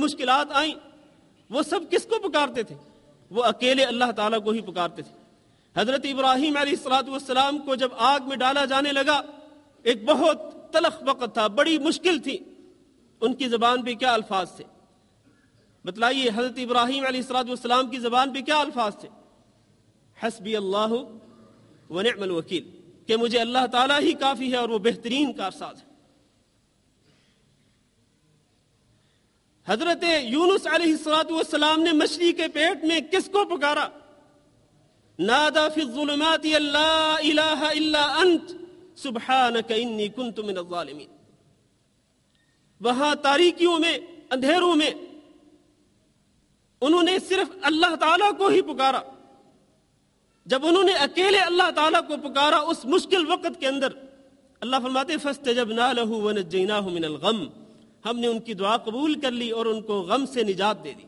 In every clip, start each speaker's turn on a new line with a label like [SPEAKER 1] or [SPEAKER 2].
[SPEAKER 1] مشکلات آئیں وہ سب کس کو پکارتے تھے؟ وہ اکیلے اللہ تعالیٰ کو ہی پکارتے تھے۔ حضرت ابراہیم علیہ السلام کو جب آگ میں ڈالا جانے لگا، ایک بہت تلخ وقت تھا، بڑی مشکل تھی، ان کی زبان پہ کیا الفاظ تھے؟ بتلائیے، حضرت ابراہیم علیہ السلام کی زبان پہ کیا الفاظ تھے؟ حسبی اللہ ونعم الوکیل، کہ مجھے اللہ تعالیٰ ہی کافی ہے اور وہ بہترین کارساز ہے۔ حضرت یونس علیہ السلام نے مچھلی کے پیٹ میں کس کو پکارا؟ نادا فی الظلمات لا الہ الا انت سبحانک انی کنت من الظالمین۔ وہاں تاریکیوں میں، اندھیروں میں انہوں نے صرف اللہ تعالیٰ کو ہی پکارا۔ جب انہوں نے اکیلے اللہ تعالیٰ کو پکارا اس مشکل وقت کے اندر، اللہ فرماتے فاستجبنا له ونجیناہ من الغم، ہم نے ان کی دعا قبول کر لی اور ان کو غم سے نجات دے دی۔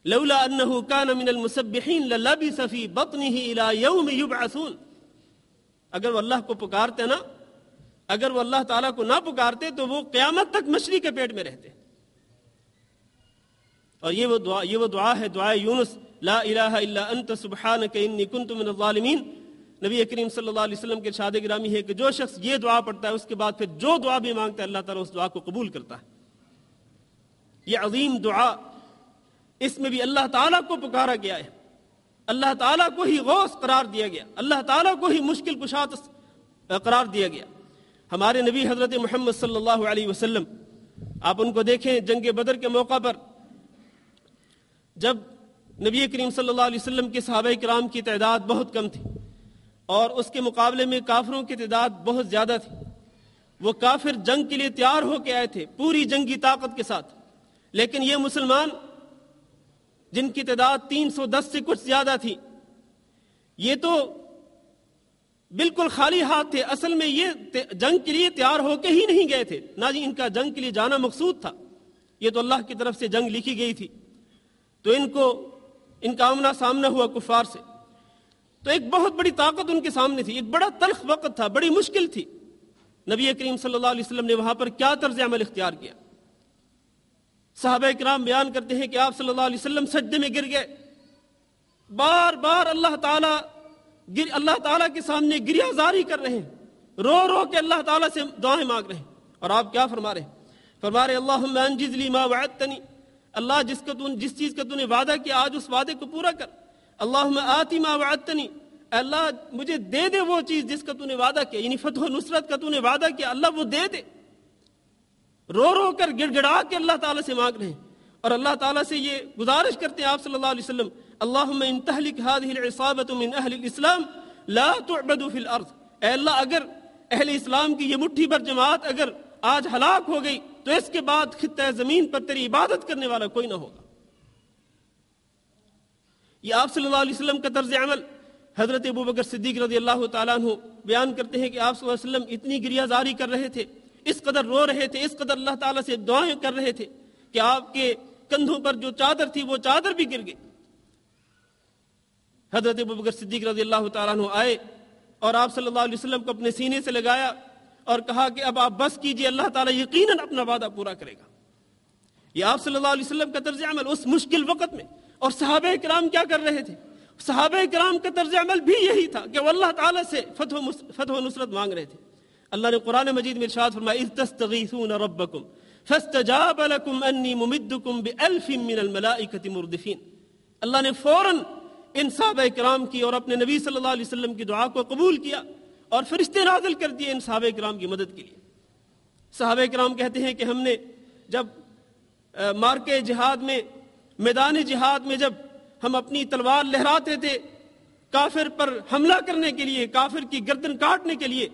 [SPEAKER 1] لولا انہ کان من المسبحین للبث فی بطنہ الی یوم یبعثون، اگر وہ اللہ کو پکارتے نا، اگر وہ اللہ تعالیٰ کو نہ پکارتے تو وہ قیامت تک مچھلی کے پیٹ میں رہتے۔ اور یہ وہ دعا ہے، دعائے یونس، لا الہ الا انت سبحانک انی کنت من الظالمین۔ نبی کریم صلی اللہ علیہ وسلم کے ارشاد گرامی ہے کہ جو شخص یہ دعا پڑھتا ہے اس کے بعد پھر جو دعا بھی مانگتا ہے اللہ تعالیٰ اس دعا کو قبول کرتا ہے۔ یہ عظیم دعا، اس میں بھی اللہ تعالیٰ کو پکارا گیا ہے، اللہ تعالیٰ کو ہی غوث قرار دیا گیا، اللہ تعالیٰ کو ہی مشکل کشا قرار دیا گیا۔ ہمارے نبی حضرت محمد صلی اللہ علیہ وسلم، آپ ان کو دیکھیں جنگ بدر کے موقع پر، جب نبی کریم صلی اللہ علیہ وسلم کے صحابہ کرام کی تعداد بہت کم تھی اور اس کے مقابلے میں کافروں کی تعداد بہت زیادہ تھی، وہ کافر جنگ کے لیے تیار ہو کے آئے تھے پوری جنگی طاقت کے ساتھ، لیکن یہ مسلمان جن کی تعداد 310 سے کچھ زیادہ تھی، یہ تو بالکل خالی ہاتھ تھے۔ اصل میں یہ جنگ کے لیے تیار ہو کے ہی نہیں گئے تھے، نہ جی ان کا جنگ کے لیے جانا مقصود تھا، یہ تو اللہ کی طرف سے جنگ لکھی گئی تھی۔ تو ان کا آمنا سامنا ہوا کفار سے، تو ایک بہت بڑی طاقت ان کے سامنے تھی، ایک بڑا تلخ وقت تھا، بڑی مشکل تھی۔ نبی کریم صلی اللہ علیہ وسلم نے وہاں پر کیا طرز عمل اختیار کیا؟ صحابہ کرام بیان کرتے ہیں کہ آپ صلی اللہ علیہ وسلم سجدے میں گر گئے، بار بار اللہ تعالیٰ کے سامنے گریہ زاری کر رہے ہیں، رو رو کے اللہ تعالیٰ سے دعائیں مانگ رہے ہیں۔ اور آپ کیا فرما رہے ہیں؟ فرما رہے اللہم انجز لی ما وعدتنی، اللہ جس چیز کا تو نے وعدہ کیا آج اس وعدے کو پورا کر۔ اللہم آتی ما وعدتنی، اللہ مجھے دے دے وہ چیز جس کا تو نے وعدہ کیا، یعنی فتح و نصرت کا تو نے وعدہ کیا، اللہ وہ دے دے۔ رو رو کر گڑ گڑا کے اللہ تعالیٰ سے مانگ رہے ہیں، اور اللہ تعالیٰ سے یہ گزارش کرتے ہیں آپ صلی اللہ علیہ وسلم، اللہم ان تہلک هذه العصابۃ من اہل الاسلام لا تعبد فی الارض، اے اللہ اگر اہل اسلام کی یہ مٹھی بھر جماعت اگر آج ہلاک ہو گئی تو اس کے بعد خطہ زمین پر تیری عبادت کرنے والا کوئی نہ ہوگا۔ یہ آپ صلی اللہ علیہ وسلم کا طرز عمل حضرت ابوبکر صدیق رضی اللہ تعالیٰ عنہ بیان کرتے ہیں کہ آپ صلی اللہ علیہ وسلم اتنی گریہ زاری کر رہے تھے، اس قدر رو رہے تھے، اس قدر اللہ تعالیٰ سے دعائیں کر رہے تھے کہ آپ کے کندھوں پر جو چادر تھی وہ چادر بھی گر گئی۔ حضرت ابوبکر صدیق رضی اللہ تعالیٰ عنہ آئے اور آپ صلی اللہ علیہ وسلم کو اپنے سینے سے لگایا اور کہا کہ اب آپ بس کیجئے، اللہ تعالیٰ یقیناً اپنا وعدہ پورا کرے گا۔ یہ آپ صلی اللہ علیہ وسلم کا طرز عمل اس مشکل وقت میں، اور صحابہ کرام کیا کر رہے تھے؟ صحابہ کرام کا طرز عمل بھی یہی تھا کہ وہ اللہ تعالیٰ سے فتح و نصرت مانگ رہے تھے۔ اللہ نے قرآن مجید میں ارشاد فرمایا اذ تستغیثون ربکم فاستجاب لکم انی ممدکم بألف من الملائکۃ مردفین، اللہ نے فوراً ان صحابہ کرام کی اور اپنے نبی صلی اللہ علیہ وسلم کی دعا کو قبول کیا اور فرشتے نازل کر دیے ان صحابہ کرام کی مدد کے لیے۔ صحابہ کرام کہتے ہیں کہ ہم نے جب مارکے جہاد میں، میدان جہاد میں جب ہم اپنی تلوار لہراتے تھے کافر پر حملہ کرنے کے لیے، کافر کی گردن کاٹنے کے لیے،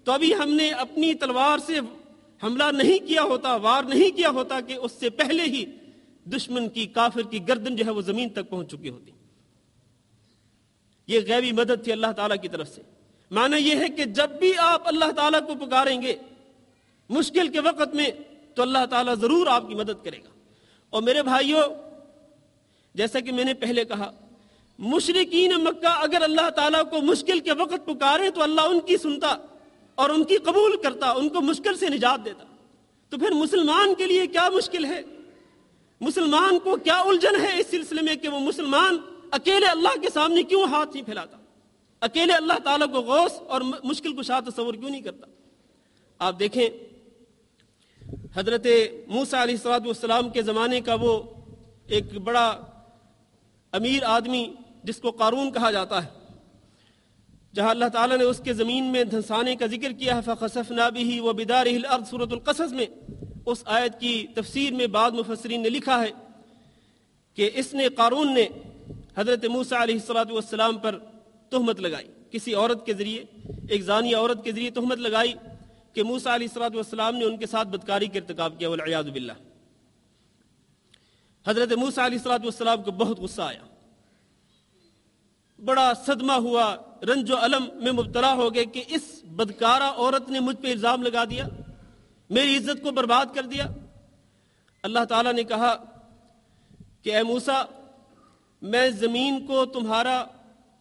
[SPEAKER 1] تو ابھی ہم نے اپنی تلوار سے حملہ نہیں کیا ہوتا، وار نہیں کیا ہوتا کہ اس سے پہلے ہی دشمن کی، کافر کی گردن جو ہے وہ زمین تک پہنچ چکی ہوتی۔ یہ غیبی مدد تھی اللہ تعالیٰ کی طرف سے۔ معنی یہ ہے کہ جب بھی آپ اللہ تعالیٰ کو پکاریں گے مشکل کے وقت میں تو اللہ تعالیٰ ضرور آپ کی مدد کرے گا۔ اور میرے بھائیوں، جیسا کہ میں نے پہلے کہا، مشرکین مکہ اگر اللہ تعالیٰ کو مشکل کے وقت پکارے تو اللہ ان کی سنتا اور ان کی قبول کرتا، ان کو مشکل سے نجات دیتا۔ تو پھر مسلمان کے لیے کیا مشکل ہے مسلمان کو کیا الجھن ہے اس سلسلے میں کہ وہ مسلمان اکیلے اللہ کے سامنے کیوں ہاتھ نہیں پھیلاتا، اکیلے اللہ تعالیٰ کو غوث اور مشکل کشا تصور کیوں نہیں کرتا؟ آپ دیکھیں حضرت موسیٰ علیہ السلام کے زمانے کا وہ ایک بڑا امیر آدمی جس کو قارون کہا جاتا ہے، جہاں اللہ تعالیٰ نے اس کے زمین میں دھنسانے کا ذکر کیا ہے، فَخَسَفْنَا بِهِ وَبِدَارِهِ الْأَرْضِ سورۃ القصص میں اس آیت کی تفسیر میں بعض مفسرین نے لکھا ہے کہ اس نے قارون نے حضرت موسیٰ علیہ السلام پر تہمت لگائی، کسی عورت کے ذریعے، ایک زانی عورت کے ذریعے تہمت لگائی کہ موسیٰ علیہ السلام نے ان کے ساتھ بدکاری کا ارتکاب کیا، والعیاذ باللہ۔ حضرت موسیٰ علیہ السلام کو بہت غصہ آیا، بڑا صدمہ ہوا، رنج و الم میں مبتلا ہو گئے کہ اس بدکارہ عورت نے مجھ پہ الزام لگا دیا، میری عزت کو برباد کر دیا۔ اللہ تعالیٰ نے کہا کہ اے موسیٰ، میں زمین کو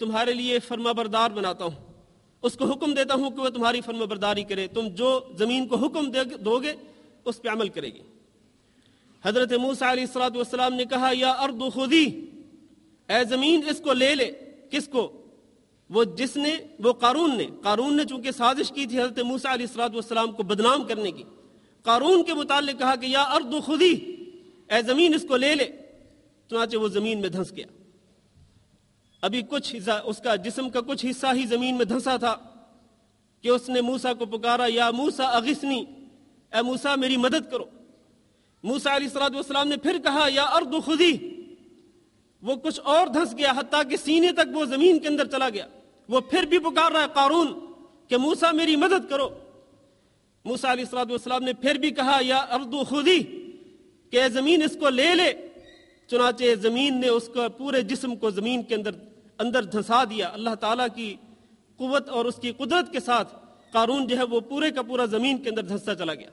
[SPEAKER 1] تمہارے لیے فرما بردار بناتا ہوں، اس کو حکم دیتا ہوں کہ وہ تمہاری فرما برداری کرے، تم جو زمین کو حکم دو گے اس پہ عمل کرے گی۔ حضرت موسیٰ علیہ السلام نے کہا یا ارض خذی، اے زمین اس کو لے لے۔ کس کو؟ وہ قارون نے چونکہ سازش کی تھی حضرت موسیٰ علیہ السلام کو بدنام کرنے کی، قارون کے متعلق کہا کہ یا ارض خذی، اے زمین اس کو لے لے، چنانچہ وہ زمین میں دھنس گیا۔ ابھی کچھ حصہ اس کا جسم کا کچھ حصہ ہی زمین میں دھنسا تھا کہ اس نے موسیٰ کو پکارا یا موسیٰ اغثنی، اے موسیٰ میری مدد کرو۔ موسیٰ علیہ السلام نے پھر کہا یا ارض خذی، وہ کچھ اور دھنس گیا حتیٰ کہ سینے تک وہ زمین کے اندر چلا گیا۔ وہ پھر بھی پکار رہا ہے قارون کہ موسیٰ میری مدد کرو۔ موسیٰ علیہ السلام نے پھر بھی کہا یا ارض خذی کہ اے زمین اس کو لے لے، چنانچہ زمین نے اس کا پورے جسم کو زمین کے اندر دھنسا دیا۔ اللہ تعالیٰ کی قوت اور اس کی قدرت کے ساتھ قارون جو ہے وہ پورے کا پورا زمین کے اندر دھنستا چلا گیا۔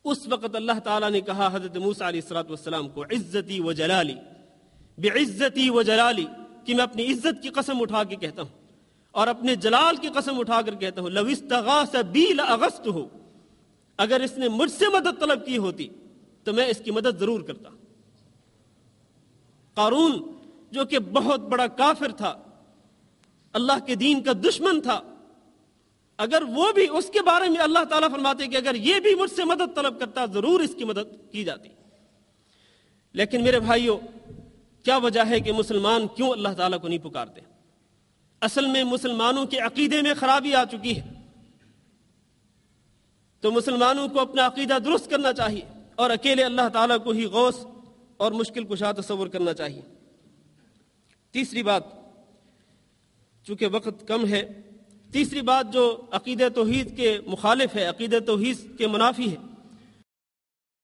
[SPEAKER 1] اس وقت اللہ تعالیٰ نے کہا حضرت موسیٰ علیہ السلام کو عزتی و جلالی، بعزتی و جلالی، کہ میں اپنی عزت کی قسم اٹھا کے کہتا ہوں اور اپنے جلال کی قسم اٹھا کر کہتا ہوں، لو استغاث بی لاغثتہ، اگر اس نے مجھ سے مدد طلب کی ہوتی تو میں اس کی مدد ضرور کرتا۔ قارون جو کہ بہت بڑا کافر تھا، اللہ کے دین کا دشمن تھا، اگر وہ بھی، اس کے بارے میں اللہ تعالیٰ فرماتے کہ اگر یہ بھی مجھ سے مدد طلب کرتا ضرور اس کی مدد کی جاتی۔ لیکن میرے بھائیوں، کیا وجہ ہے کہ مسلمان کیوں اللہ تعالیٰ کو نہیں پکارتے؟ اصل میں مسلمانوں کے عقیدے میں خرابی آ چکی ہے، تو مسلمانوں کو اپنا عقیدہ درست کرنا چاہیے اور اکیلے اللہ تعالیٰ کو ہی غوث اور مشکل کشا تصور کرنا چاہیے۔ تیسری بات، چونکہ وقت کم ہے، تیسری بات جو عقیدہ توحید کے مخالف ہے، عقیدہ توحید کے منافی ہے،